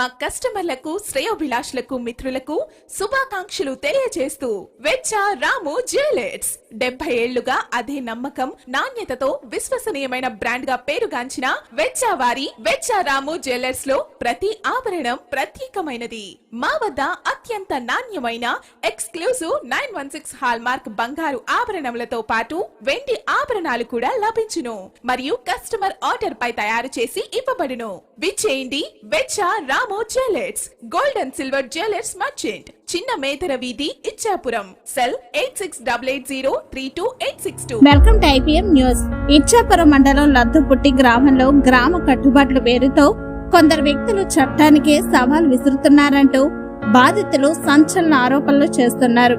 మా కస్టమర్లకు, శ్రేయోభిలాషులకు, మిత్రులకు శుభాకాంక్షలు తెలియజేస్తూ వెచ్చ రాము జ్యువెలర్స్ 70 ఏళ్లుగా అదే నమ్మకం, నాణ్యతతో విశ్వసనీయమైన బ్రాండ్ గా పేరుగాంచిన వెచ్చ వారి వెచ్చ రాము జ్యువెలర్స్ లో ప్రతి ఆభరణం ప్రత్యేకమైనది. మా వద్ద అత్యంత నాణ్యమైన ఎక్స్క్లూజివ్ 916 హాల్ మార్క్ బంగారు ఆభరణములతో పాటు వెండి ఆభరణాలు కూడా లభించును మరియు కస్టమర్ ఆర్డర్ పై తయారు చేసి ఇవ్వబడును. విచ్చేయండి వెచ్చ Ramu jewellers, gold and silver jewellers merchant, చిన్న మేదర వీధి, Ichchapuram. Cell 8688032862. Welcome to IPM news. Ichchapuram మండలం లద్దుపుట్టి గ్రామంలో గ్రామ కట్టుబాట్ల పేరుతో కొందరు వ్యక్తులు చట్టానికే సవాల్ విసురుతున్నారంటూ బాధితులు సంచలన ఆరోపణలు చేస్తున్నారు.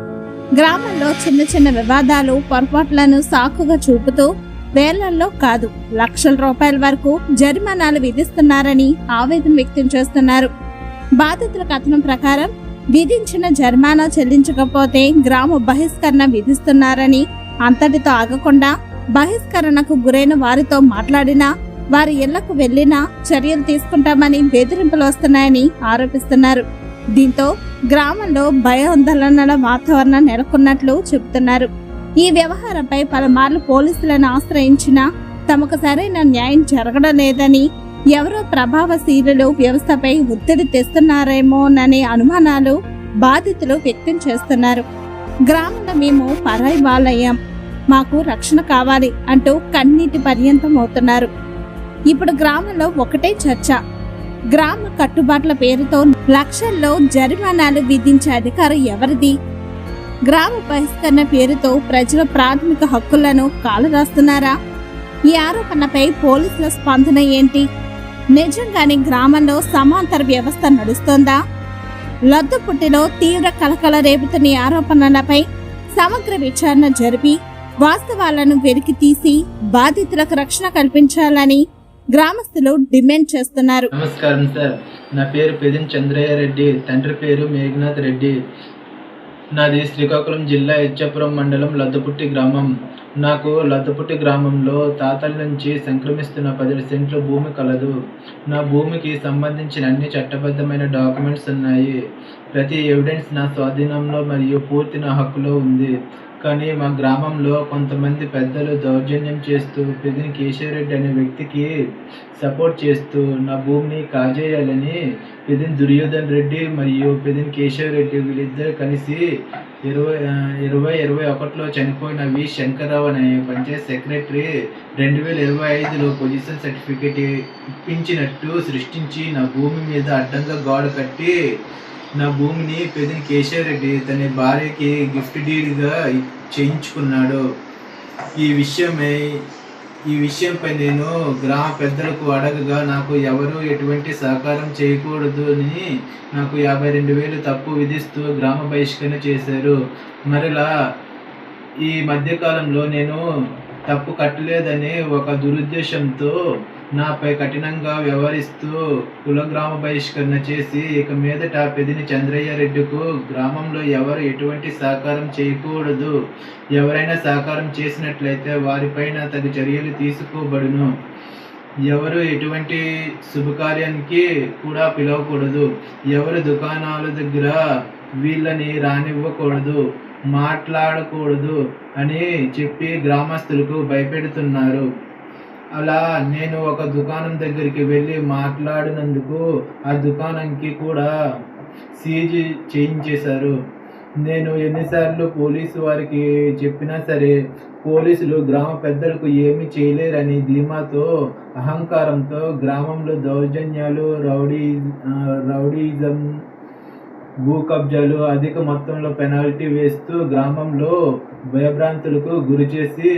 గ్రామంలో చిన్న చిన్న వివాదాలు, పొరపాట్లను సాకుగా చూపుతూ వేలల్లో కాదు లక్షల రూపాయల వరకు జరిమానాలు విధిస్తున్నారని ఆవేదన వ్యక్తం చేస్తున్నారు. బాధితుల కథనం ప్రకారం విధించిన జరిమానా చెల్లించకపోతే గ్రామ బహిష్కరణ విధిస్తున్నారని, అంతటితో ఆగకుండా బహిష్కరణకు గురైన వారితో మాట్లాడినా, వారి ఇళ్లకు వెళ్లినా చర్యలు తీసుకుంటామని బెదిరింపులు వస్తున్నాయని ఆరోపిస్తున్నారు. దీంతో గ్రామంలో భయాందోళనల వాతావరణం నెలకొన్నట్లు చెబుతున్నారు. ఈ వ్యవహారంపై పలుమార్లు పోలీసులను ఆశ్రయించినా తమకు సరైన న్యాయం జరగడం లేదని, ఎవరో ప్రభావశీలులు వ్యవస్థపై ఒత్తిడి తెస్తున్నారేమోననే అనుమానాలు బాధితులు వ్యక్తం చేస్తున్నారు. గ్రామంలో మేము పరాయి వాళ్ళయ్యాం, మాకు రక్షణ కావాలి అంటూ కన్నీటి పర్యంతం అవుతున్నారు. ఇప్పుడు గ్రామంలో ఒకటే చర్చ. గ్రామ కట్టుబాట్ల పేరుతో లక్షల్లో జరిమానాలు విధించే అధికారం ఎవరిది? గ్రామ బహిష్కరణ పేరుతో ప్రజల ప్రాథమిక హక్కులను కాలరాస్తున్నారా? ఈ ఆరోపణపై పోలీసుల స్పందన ఏంటి? నిజంగానే గ్రామంలో సమాంతర వ్యవస్థ నడుస్తోందా? లద్దుపుట్టిలో తీవ్ర కలకల రేపుతున్న ఈ ఆరోపణలపై సమగ్ర విచారణ జరిపి వాస్తవాలను వెలికి తీసి బాధితులకు రక్షణ కల్పించాలని గ్రామస్తులు డిమాండ్ చేస్తున్నారు. నమస్కారం సార్, నా పేరు పెదిన్ చంద్రయ్య రెడ్డి, తండ్రి పేరు మేఘనాథ్ రెడ్డి. నాది శ్రీకాకుళం జిల్లా ఇచ్చాపురం మండలం లద్దుపుట్టి గ్రామం. నాకు లద్దుపుట్టి గ్రామంలో తాతల నుంచి సంక్రమిస్తున్న 10 సెంట్ల భూమి కలదు. నా భూమికి సంబంధించిన అన్ని చట్టబద్ధమైన డాక్యుమెంట్స్ ఉన్నాయి. ప్రతి ఎవిడెన్స్ నా స్వాధీనంలో మరియు పూర్తి నా హక్కులో ఉంది. కానీ మా గ్రామంలో కొంతమంది పెద్దలు దౌర్జన్యం చేస్తూ పెదిని కేశవరెడ్డి అనే వ్యక్తికి సపోర్ట్ చేస్తూ నా భూమిని కాజేయాలని పెదిని దుర్యోధన్ రెడ్డి మరియు పెదిని కేశవరెడ్డి వీళ్ళిద్దరు కలిసి 2021లో చనిపోయిన వి శంకర్రావు అనే పంచాయత్ సెక్రటరీ 2025లో పొజిషన్ సర్టిఫికేట్ ఇప్పించినట్టు సృష్టించి నా భూమి మీద అడ్డంగా గోడ కట్టి నా భూమిని పెదిని కేశవరెడ్డి తన భార్యకి గిఫ్ట్ డీడ్గా చేయించుకున్నాడు. ఈ విషయంపై నేను గ్రామ పెద్దలకు అడగగా నాకు ఎవరు ఎటువంటి సహకారం చేయకూడదు అని నాకు 52,000 తప్పు విధిస్తూ గ్రామ బహిష్కరణ చేశారు. మరలా ఈ మధ్యకాలంలో నేను తప్పు కట్టలేదని ఒక దురుద్దేశంతో నాపై కఠినంగా వ్యవహరిస్తూ కులగ్రామ బహిష్కరణ చేసి ఇక మీదట పెదిని చంద్రయ్య రెడ్డికు గ్రామంలో ఎవరు ఎటువంటి సహకారం చేయకూడదు, ఎవరైనా సహకారం చేసినట్లయితే వారిపైన తగు చర్యలు తీసుకోబడును, ఎవరు ఎటువంటి శుభకార్యానికి కూడా పిలవకూడదు, ఎవరు దుకాణాల దగ్గర వీళ్ళని రానివ్వకూడదు, మాట్లాడకూడదు అని చెప్పి గ్రామస్తులకు భయపెడుతున్నారు. అలా నేను ఒక దుకాణం దగ్గరికి వెళ్ళి మాట్లాడినందుకు ఆ దుకాణంకి కూడా సీజ్ చేయించేశారు. నేను ఎన్నిసార్లు పోలీసు వారికి చెప్పినా సరే పోలీసులు గ్రామ పెద్దలకు ఏమీ చేయలేరని ధీమాతో, అహంకారంతో గ్రామంలో దౌర్జన్యాలు, రౌడీయిజం, భూ కబ్జాలు, అధిక మొత్తంలో పెనాల్టీ వేస్తూ గ్రామంలో భయభ్రాంతులకు గురి చేసి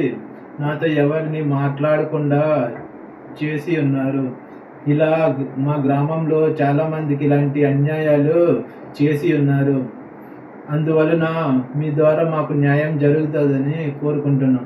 నాతో ఎవరిని మాట్లాడకుండా చేసి ఉన్నారు. ఇలా మా గ్రామంలో చాలామందికి ఇలాంటి అన్యాయాలు చేసి ఉన్నారు. అందువలన మీ ద్వారా మాకు న్యాయం జరుగుతుందని కోరుకుంటున్నాం.